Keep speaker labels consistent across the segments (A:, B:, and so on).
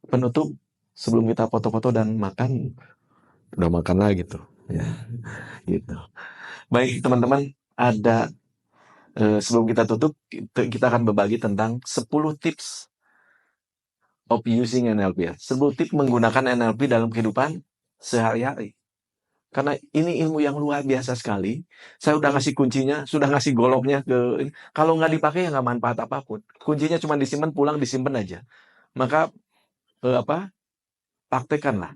A: penutup sebelum kita foto-foto dan makan, udah makan lagi tuh. Ya, gitu. Baik teman-teman, ada sebelum kita tutup, kita akan berbagi tentang 10 tips of using NLP ya. 10 tips menggunakan NLP dalam kehidupan sehari-hari. Karena ini ilmu yang luar biasa sekali. Saya udah ngasih kuncinya, sudah ngasih goloknya ke. Kalau nggak dipakai ya nggak manfaat apapun. Kuncinya cuma disimpan, pulang disimpan aja. Maka praktekkanlah.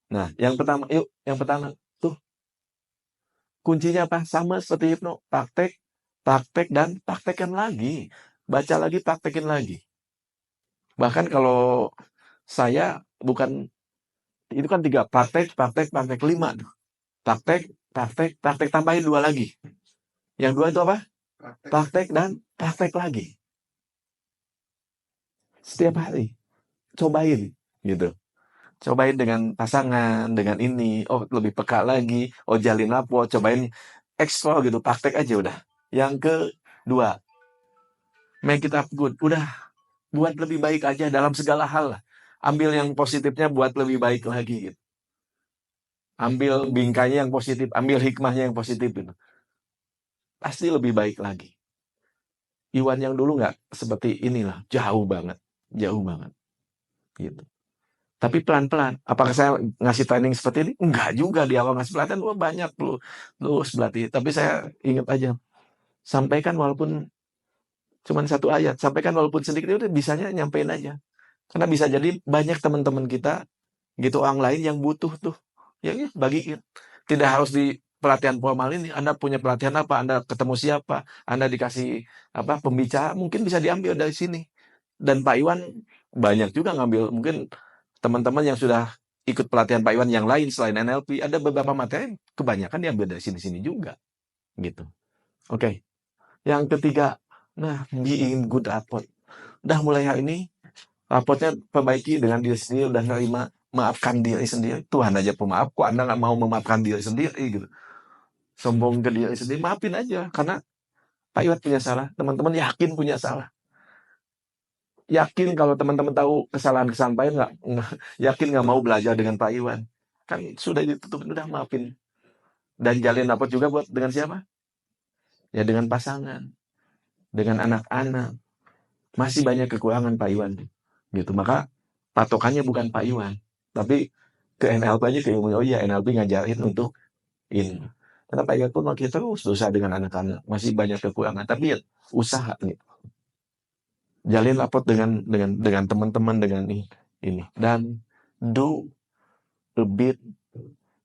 A: Nah, yang pertama, yuk, yang pertama tuh kuncinya apa? Sama seperti hipno, praktek, praktek dan praktekkan lagi. Baca lagi, praktekin lagi. Bahkan kalau saya bukan itu kan 3, praktek, praktek, praktek, 5 tuh. Praktek, praktek, praktek, tambahin 2 lagi. Yang 2 itu apa? Praktek dan praktek lagi. Setiap hari. Cobain gitu. Cobain dengan pasangan, dengan ini, oh lebih peka lagi, oh jalin lapor, cobain explore gitu, praktek aja udah. Yang kedua, make it up good. Udah, buat lebih baik aja dalam segala hal lah. Ambil yang positifnya buat lebih baik lagi gitu. Ambil bingkainya yang positif, ambil hikmahnya yang positif gitu. Pasti lebih baik lagi. Iwan yang dulu nggak seperti inilah, jauh banget, jauh banget gitu. Tapi pelan-pelan. Apakah saya ngasih training seperti ini? Enggak juga di awal ngasih pelatihan. Wah banyak lu berarti. Tapi saya ingat aja. Sampaikan walaupun cuma 1 ayat. Sampaikan walaupun sedikit. Udah bisanya nyampein aja. Karena bisa jadi banyak teman-teman kita gitu orang lain yang butuh tuh. Ya bagiin. Tidak harus di pelatihan formal ini. Anda punya pelatihan apa? Anda ketemu siapa? Anda dikasih apa pembicara. Mungkin bisa diambil dari sini. Dan Pak Iwan banyak juga ngambil. Mungkin teman-teman yang sudah ikut pelatihan Pak Iwan yang lain selain NLP, ada beberapa materi kebanyakan diambil dari sini-sini juga, gitu. Oke, yang ketiga, nah being good rapport. Udah mulai hari ini, rapportnya perbaiki dengan diri sendiri, udah nerima, maafkan diri sendiri. Tuhan aja pemaaf, kok Anda nggak mau memaafkan diri sendiri gitu. Sombong ke diri sendiri, maafin aja, karena Pak Iwan punya salah, teman-teman yakin punya salah. Yakin kalau teman-teman tahu kesalahan-kesalahan Pak Iwan yakin nggak mau belajar dengan Pak Iwan. Kan sudah ditutupin, udah maafin. Dan jalin rapat juga buat dengan siapa? Ya dengan pasangan, dengan anak-anak. Masih banyak kekurangan Pak Iwan. Gitu. Maka patokannya bukan Pak Iwan, tapi ke NLP aja ke ilmu. Oh iya, NLP ngajarin untuk ini. Karena Pak Iwan pun makin terus berusaha dengan anak-anak. Masih banyak kekurangan, tapi ya usaha gitu. Jalin rapat dengan teman-teman dengan ini. Dan do a bit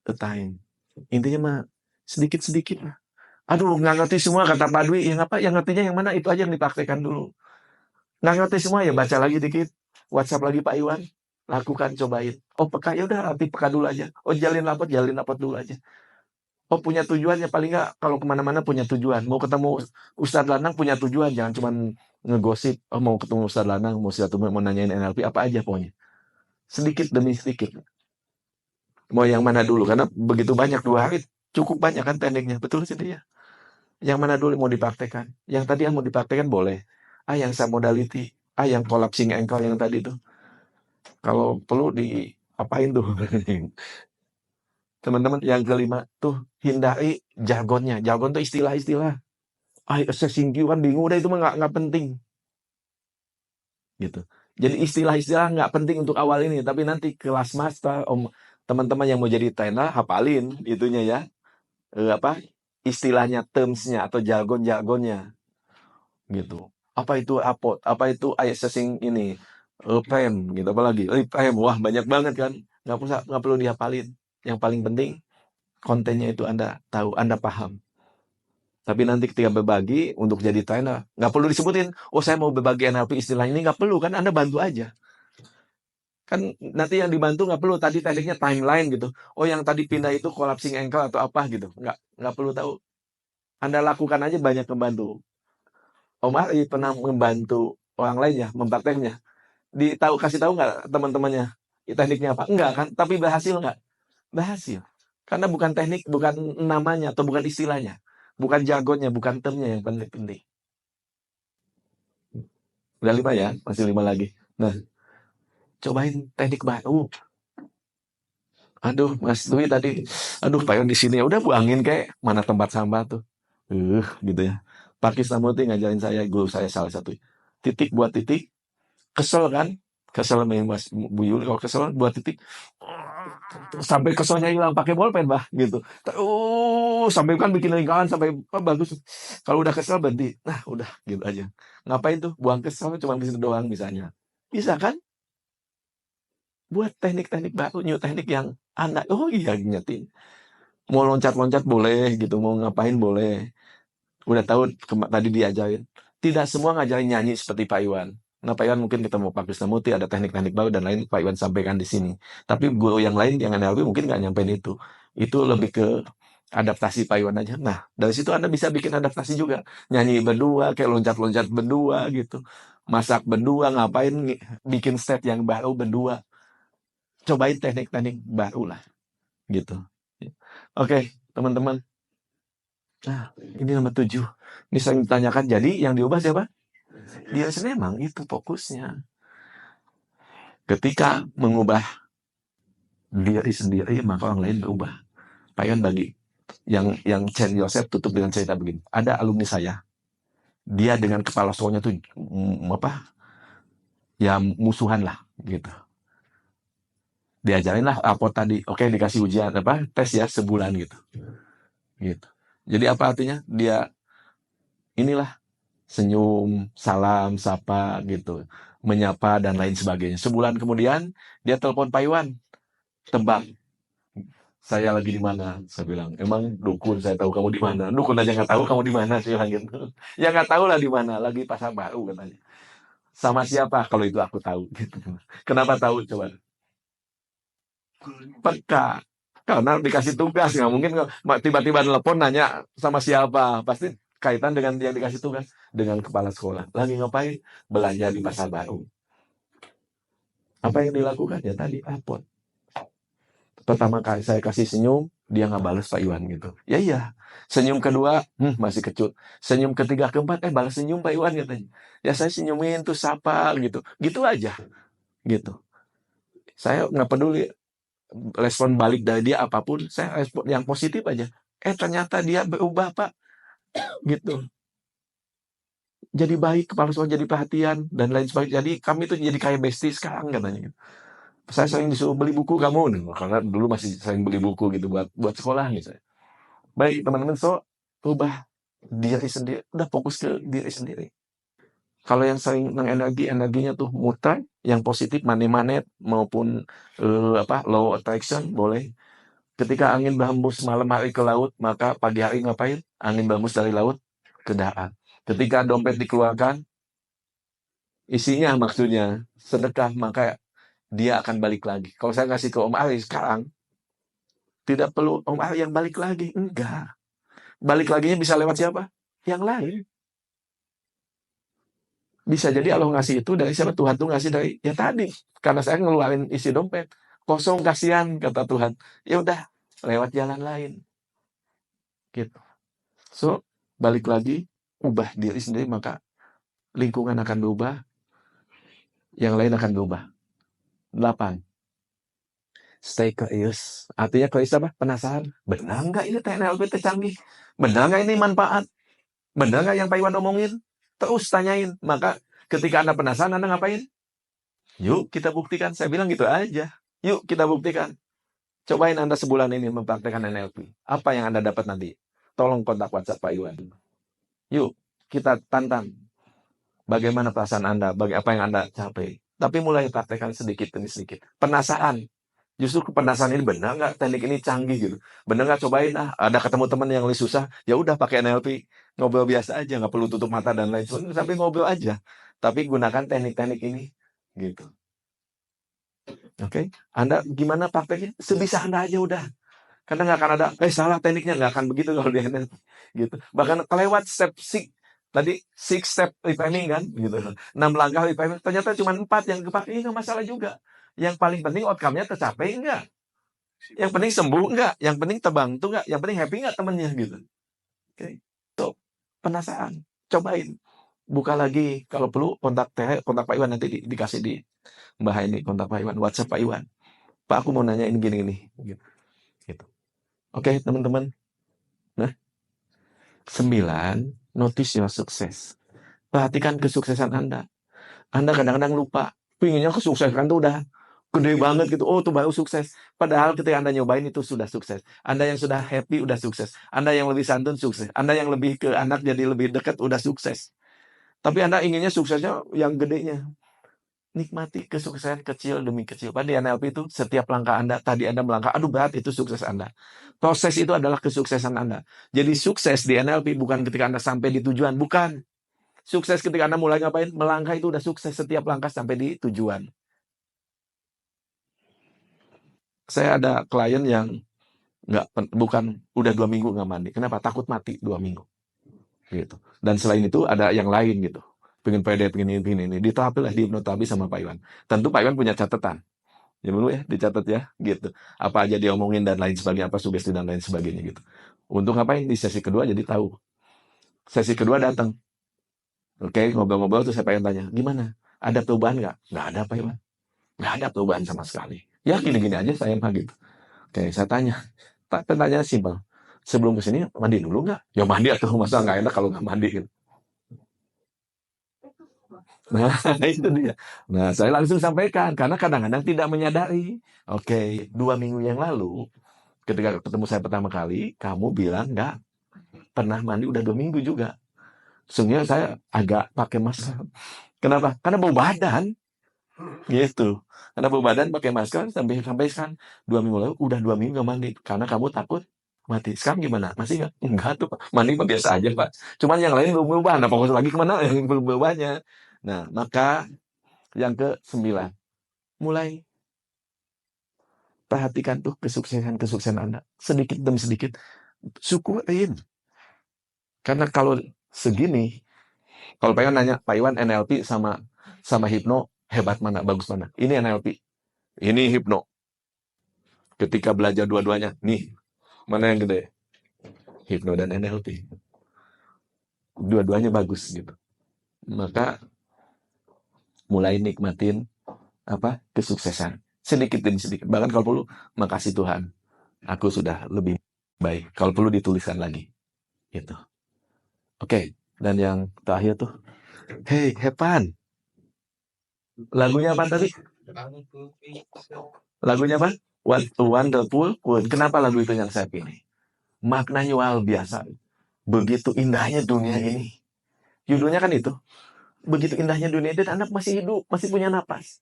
A: a time. Intinya mah sedikit-sedikit lah. Aduh, nggak ngerti semua kata Pak Dwi. Yang apa? Yang ngertinya yang mana? Itu aja yang dipraktekkan dulu. Nggak ngerti semua ya baca lagi dikit. WhatsApp lagi Pak Iwan. Lakukan, cobain. Oh peka, ya udah arti peka dulu aja. Oh jalin rapat dulu aja. Oh punya tujuannya paling nggak kalau kemana-mana punya tujuan. Mau ketemu Ustadz Lanang punya tujuan. Jangan cuma ngegosip. Oh mau ketemu Ustadz Lanang, mau silaturahmi, mau nanyain NLP apa aja pokoknya. Sedikit demi sedikit. Mau yang mana dulu? Karena begitu banyak 2 hari cukup banyak kan tekniknya. Betul sih dia. Yang mana dulu mau dipraktekkan? Yang tadi yang mau dipraktekkan boleh. Yang submodality. Yang collapsing ankle yang tadi tuh. Kalau perlu diapain tuh? Teman-teman, yang kelima tuh hindari jargonnya. Jargon tuh istilah-istilah. Assessing Q kan bingung. Udah itu mah nggak penting. Gitu. Jadi istilah-istilah nggak penting untuk awal ini. Tapi nanti kelas master, teman-teman yang mau jadi trainer, hafalin itunya ya. Apa? Istilahnya, termsnya atau jargon-jargonnya. Gitu. Apa itu apot? Apa itu assessing ini? PEM gitu apalagi. PEM wah banyak banget kan. Nggak perlu dihafalin. Yang paling penting kontennya itu Anda tahu, Anda paham. Tapi nanti ketika berbagi untuk jadi trainer, nggak perlu disebutin, oh saya mau berbagi NLP istilah ini, nggak perlu kan, Anda bantu aja. Kan nanti yang dibantu nggak perlu tadi tekniknya timeline gitu. Oh yang tadi pindah itu collapsing ankle atau apa gitu. Nggak perlu tahu. Anda lakukan aja banyak membantu. Om Ari pernah membantu orang lain ya, memprakteknya. Kasih tahu nggak teman-temannya tekniknya apa? Enggak kan? Tapi berhasil nggak? Berhasil. Karena bukan teknik, bukan namanya atau bukan istilahnya, bukan jargonnya, bukan termnya yang penting. Udah 5 ya, masih 5 lagi. Nah, cobain teknik baru. Aduh, Mas Dwi tadi, aduh payung di sini ya udah buangin kayak mana tempat sampah tuh. Gitu ya. Pak Krisnamurti ngajarin saya, guru saya salah satu. Titik buat titik, kesel kan? Kesel sama Mas Bu Yuli kalau kesel buat titik sampai keselnya hilang pakai bolpen bah gitu. Terus sampai kan bikin lingkaran sampai bagus. Kalau udah kesel berhenti. Nah, udah gitu aja. Ngapain tuh? Buang kesel cuma di situ doang misalnya. Bisa kan? Buat teknik-teknik baru, new teknik yang anak. Oh iya, nyetin. Mau loncat-loncat boleh gitu, mau ngapain boleh. Udah tahu tadi diajarin. Tidak semua ngajarin nyanyi seperti Pak Iwan. Nah, Pak Iwan mungkin ketemu Pak Krisnamurti ada teknik-teknik baru dan lain Pak Iwan sampaikan di sini. Tapi guru yang lain yang NLP mungkin nggak nyampein itu. Itu lebih ke adaptasi Pak Iwan aja. Nah, dari situ Anda bisa bikin adaptasi juga. Nyanyi berdua, kayak loncat-loncat berdua gitu. Masak berdua, ngapain bikin step yang baru berdua. Cobain teknik-teknik baru lah gitu. Oke, teman-teman. Nah, ini nomor 7. Ini sering ditanyakan, jadi yang diubah siapa? Dia memang itu fokusnya. Ketika mengubah diri sendiri, maka orang lain berubah. Pak Iwan bagi. Yang Chen Yosef tutup dengan cerita begini. Ada alumni saya. Dia dengan kepala sekolahnya tuh ya musuhan lah gitu. Diajarin lah raport tadi. Oke, dikasih ujian tes ya sebulan gitu. Gitu. Jadi apa artinya? Dia inilah senyum, salam, sapa gitu, menyapa dan lain sebagainya. Sebulan kemudian dia telepon Pak Iwan, tebak saya lagi di mana? Saya bilang, emang dukun saya tahu kamu di mana? Dukun aja nggak tahu kamu di mana? Saya bilang gitu. Ya nggak tahu lah di mana, lagi pasar baru katanya. Sama siapa? Kalau itu aku tahu. Gitu. Kenapa tahu coba? Peka. Karena dikasih tugas, nggak mungkin tiba-tiba telepon nanya sama siapa. Pasti kaitan dengan yang dikasih tugas dengan kepala sekolah. Lagi ngapain? Belanja di pasar baru. Apa yang dilakukan ya tadi rapot. Pertama kali saya kasih senyum, dia nggak balas Pak Iwan gitu. Ya iya. Senyum kedua, masih kecut. Senyum ketiga keempat, balas senyum Pak Iwan katanya. Ya saya senyumin tuh sapa gitu. Gitu aja. Gitu. Saya nggak peduli respon balik dari dia apapun, saya respon yang positif aja. Ternyata dia berubah Pak. Gitu. Jadi baik, kepala sekolah jadi perhatian, dan lain sebagainya. Jadi kami tuh jadi kayak bestie sekarang katanya. Saya sering disuruh beli buku kamu, karena dulu masih sering beli buku gitu buat sekolah gitu. Baik teman-teman, so ubah diri sendiri, udah fokus ke diri sendiri. Kalau yang sering energinya tuh muter, yang positif money maupun law attraction boleh. Ketika angin berhembus malam hari ke laut, maka pagi hari ngapain? Angin berhembus dari laut ke darat. Ketika dompet dikeluarkan, isinya maksudnya sedekah, maka dia akan balik lagi. Kalau saya ngasih ke Om Ari sekarang, tidak perlu Om Ari yang balik lagi. Enggak. Balik laginya bisa lewat siapa? Yang lain. Bisa jadi Allah ngasih itu dari siapa? Tuhan tuh ngasih dari ya tadi. Karena saya ngeluarin isi dompet. Kosong kasihan kata Tuhan. Ya udah, lewat jalan lain. Gitu. So, balik lagi, ubah diri sendiri, maka lingkungan akan berubah, yang lain akan berubah. 8. Stay curious. Artinya curious apa? Penasaran. Benar nggak ini TNLP canggih? Benar nggak ini manfaat? Benar nggak yang Pak Iwan omongin? Terus tanyain. Maka ketika Anda penasaran, Anda ngapain? Yuk kita buktikan. Saya bilang gitu aja. Yuk kita buktikan. Cobain Anda sebulan ini mempraktekkan NLP. Apa yang Anda dapat nanti? Tolong kontak WhatsApp Pak Iwan. Yuk kita tantang. Bagaimana perasaan Anda? Apa yang Anda capai? Tapi mulai praktekkan sedikit demi sedikit. Penasaran. Justru penasaran ini benar nggak teknik ini canggih gitu. Benar nggak cobain ada ketemu teman yang lebih susah, ya udah pakai NLP, ngobrol biasa aja, nggak perlu tutup mata dan lain sebagainya, tapi ngobrol aja. Tapi gunakan teknik-teknik ini, gitu. Oke, Anda gimana prakteknya? Sebisa Anda aja udah. Karena nggak akan ada, salah tekniknya, nggak akan begitu kalau di NLP, gitu. Bahkan kelewat step 6, tadi 6 step reframing kan, gitu. 6 langkah reframing, ternyata cuma 4 yang kepakai, nggak masalah juga. Yang paling penting outcome-nya tercapai enggak? Yang penting sembuh enggak? Yang penting terbantu enggak? Yang penting happy enggak temennya gitu. Oke. So, penasaran. Cobain. buka lagi. Kalau perlu kontak Pak Iwan, nanti dikasih di Mbah ini kontak Pak Iwan, WhatsApp Pak Iwan. Pak, aku mau nanya ini gini-gini. Gitu. Oke, teman-teman. Nah, 9, notice your success. Perhatikan kesuksesan Anda. Anda kadang-kadang lupa. Pinginnya kesuksesan tuh udah gede banget gitu. Oh, itu baru sukses. Padahal ketika Anda nyobain itu sudah sukses. Anda yang sudah happy udah sukses. Anda yang lebih santun sukses. Anda yang lebih ke anak jadi lebih dekat udah sukses. Tapi Anda inginnya suksesnya yang gedenya. Nikmati kesuksesan kecil demi kecil. Pada di NLP itu setiap langkah Anda, tadi Anda melangkah, aduh berat, itu sukses Anda. Proses itu adalah kesuksesan Anda. Jadi sukses di NLP bukan ketika Anda sampai di tujuan, bukan. Sukses ketika Anda mulai ngapain, melangkah itu udah sukses setiap langkah sampai di tujuan. Saya ada klien yang bukan udah 2 minggu nggak mandi. Kenapa? Takut mati 2 minggu. Gitu. Dan selain itu ada yang lain gitu. Pengen pede, pengen ini. Diterapi lah, dihipnoterapi sama Pak Iwan. Tentu Pak Iwan punya catatan. Ya dulu ya, dicatat ya, gitu. Apa aja dia omongin dan lain sebagainya, apa sugesti dan lain sebagainya gitu. Untuk ngapain? Di sesi kedua jadi tahu. Sesi kedua datang. Oke, ngobrol-ngobrol terus saya pengen tanya, gimana? Ada perubahan nggak? Nggak ada Pak Iwan. Nggak ada perubahan sama sekali. Ya gini-gini aja saya mah gitu. Oke, saya tanya. Pertanyaan simpel. Sebelum kesini mandi dulu nggak? Ya mandi atau masa nggak enak kalau nggak mandi gitu. Nah, itu dia. Nah, saya langsung sampaikan karena kadang-kadang tidak menyadari. Oke, 2 minggu yang lalu ketika ketemu saya pertama kali, kamu bilang nggak pernah mandi udah 2 minggu juga. Sehingga saya agak pakai masker. Kenapa? Karena bau badan. Gitu. Karena bau badan pakai masker sampai sekarang 2 minggu lalu udah 2 minggu nggak mandi karena kamu takut mati. Sekarang gimana? Masih nggak? Enggak tuh Pak. Mandi mah biasa aja Pak. Cuman yang lain belum berubah. Nah fokus lagi kemana yang belum berubahnya. Nah maka yang ke-9, mulai perhatikan tuh kesuksesan Anda sedikit demi sedikit, syukurin. Karena kalau segini, kalau Pak Iwan nanya, Pak Iwan NLP sama hipno hebat mana, bagus mana? Ini NLP, ini hipno. Ketika belajar dua-duanya, nih mana yang gede? Hipno dan NLP. Dua-duanya bagus gitu. Maka mulai nikmatin kesuksesan sedikit demi sedikit. Bahkan kalau perlu, makasih Tuhan, aku sudah lebih baik. Kalau perlu dituliskan lagi, gitu. Oke, dan yang terakhir tuh, hey, Hepan. Lagunya apa tadi? Lagunya apa? What a Wonderful World. Kenapa lagu itu yang saya pilih? Maknanya luar biasa. Begitu indahnya dunia ini. Judulnya kan itu. Begitu indahnya dunia ini, dan Anda masih hidup, masih punya napas.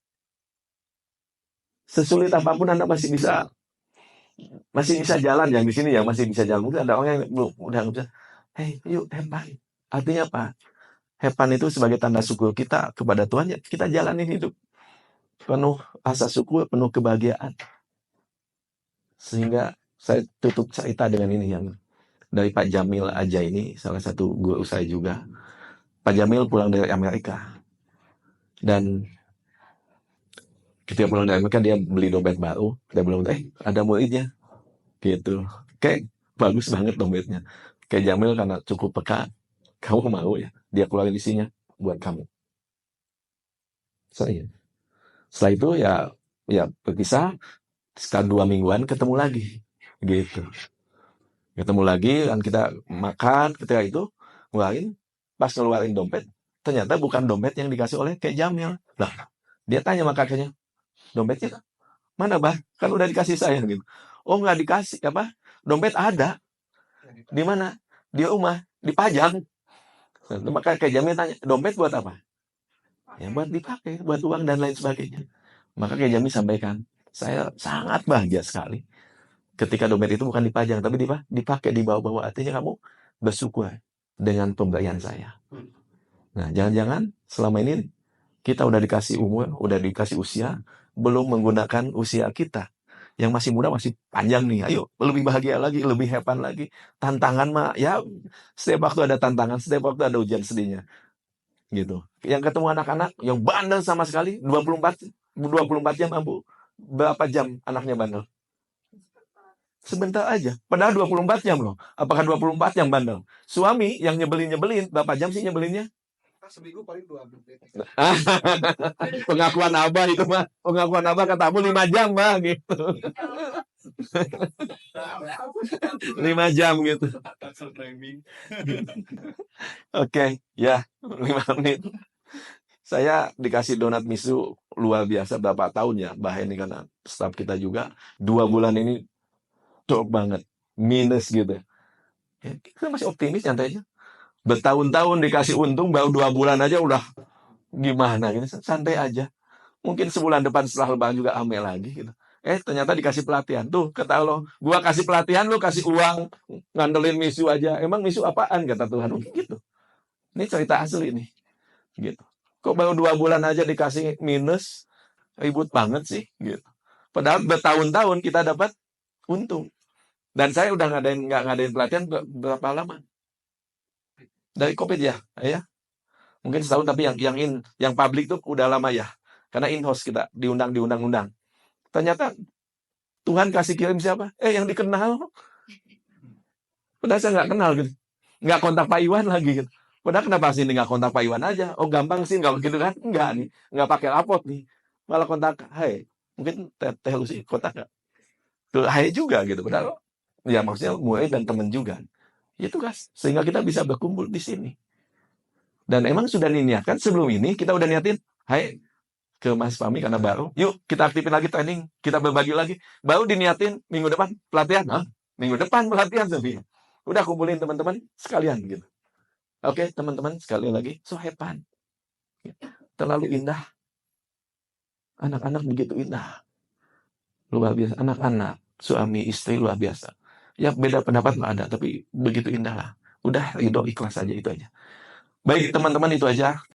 A: Sesulit apapun Anda masih bisa jalan, yang di sini ya masih bisa jalan. Mungkin ada orang yang belum udah bisa. Hey, yuk Hepan. Artinya apa? Hepan itu sebagai tanda syukur kita kepada Tuhan, ya kita jalanin hidup penuh asa syukur, penuh kebahagiaan. Sehingga saya tutup cerita dengan ini yang dari Pak Jamil aja, ini salah satu guru saya juga. Pak Jamil pulang dari Amerika. Dan ketika pulang dari Amerika dia beli dompet baru. Dia bilang, ada muridnya. Gitu. Kayak bagus banget dompetnya. Kayak Jamil karena cukup peka, kamu mau ya, dia keluarin isinya buat kamu. Saya. Setelah itu ya berpisah. Setelah 2 mingguan ketemu lagi. Gitu. Ketemu lagi dan kita makan, ketika itu pas ngeluarin dompet, ternyata bukan dompet yang dikasih oleh Kek Jamil. Lah, dia tanya sama kakaknya, dompetnya mana bah? Kan udah dikasih saya gitu. Oh nggak dikasih apa? Dompet ada. Di mana? Di rumah, dipajang. Nah, maka Kek Jamil tanya, dompet buat apa? Ya buat dipakai, buat uang dan lain sebagainya. Maka Kek Jamil sampaikan, saya sangat bahagia sekali ketika dompet itu bukan dipajang, tapi dipakai, dibawa-bawa. Artinya kamu bersyukur dengan pemberian saya. Nah, jangan-jangan selama ini kita udah dikasih umur, udah dikasih usia, belum menggunakan usia kita. Yang masih muda masih panjang nih. Ayo, lebih bahagia lagi, lebih hebat lagi. Tantangan mah, ya setiap waktu ada tantangan, setiap waktu ada ujian sedihnya. Gitu. Yang ketemu anak-anak yang bandel sama sekali, 24 jam mampu. Berapa jam anaknya bandel? Sebentar aja. Padahal 24 jam loh. Apakah 24 jam bandel? Suami yang nyebelin-nyebelin, berapa jam sih nyebelinnya?
B: seminggu paling 2 menit.
A: Pengakuan Abah itu mah. Pengakuan Abah katamu 5 jam mah gitu. 5 jam gitu. Oke, ya 5 menit. Saya dikasih donat misu luar biasa berapa tahun ya. Bah ini karena staff kita juga 2 bulan ini drop banget. Minus gitu. Ya, kita masih optimis santai aja. Bertahun-tahun dikasih untung baru 2 bulan aja udah gimana gitu. Santai aja. Mungkin sebulan depan setelah lebaran juga ame lagi gitu. Ternyata dikasih pelatihan. Tuh, kata Allah, gua kasih pelatihan, lu kasih uang, ngandelin misu aja. Emang misu apaan, kata Tuhan. Mungkin gitu. Ini cerita asli nih. Gitu. Kok baru 2 bulan aja dikasih minus, ribut banget sih. Gitu. Padahal bertahun-tahun kita dapat untung. Dan saya udah nggak ngadain pelatihan berapa lama? Dari COVID ya, ya. Mungkin setahun, tapi yang publik tuh udah lama ya. Karena in-house kita, diundang. Ternyata Tuhan kasih kirim siapa? Yang dikenal. Padahal saya nggak kenal gitu. Nggak kontak Pak Iwan lagi gitu. Padahal kenapa sih nggak kontak Pak Iwan aja? Oh gampang sih, nggak begitu kan? Nggak nih. Nggak pakai rapot nih. Malah kontak, hai. Mungkin Teh Lucy kontak nggak? Tuh, hai juga gitu. Padahal, ya maksudnya mulai dan teman juga. Itu kan. Sehingga kita bisa berkumpul di sini. Dan emang sudah diniatkan sebelum ini, kita udah niatin, hai, ke Mas Fahmi karena baru. Yuk kita aktifin lagi training, kita berbagi lagi. Baru diniatin minggu depan pelatihan. Minggu depan pelatihan Sofi. Udah kumpulin teman-teman sekalian gitu. Oke, teman-teman sekali lagi, so hepan. Terlalu indah. Anak-anak begitu indah. Luar biasa. Anak-anak, suami, istri luar biasa. Ya beda pendapat mah ada, tapi begitu indah lah. Udah ridho ikhlas aja itu aja. Baik teman-teman itu aja.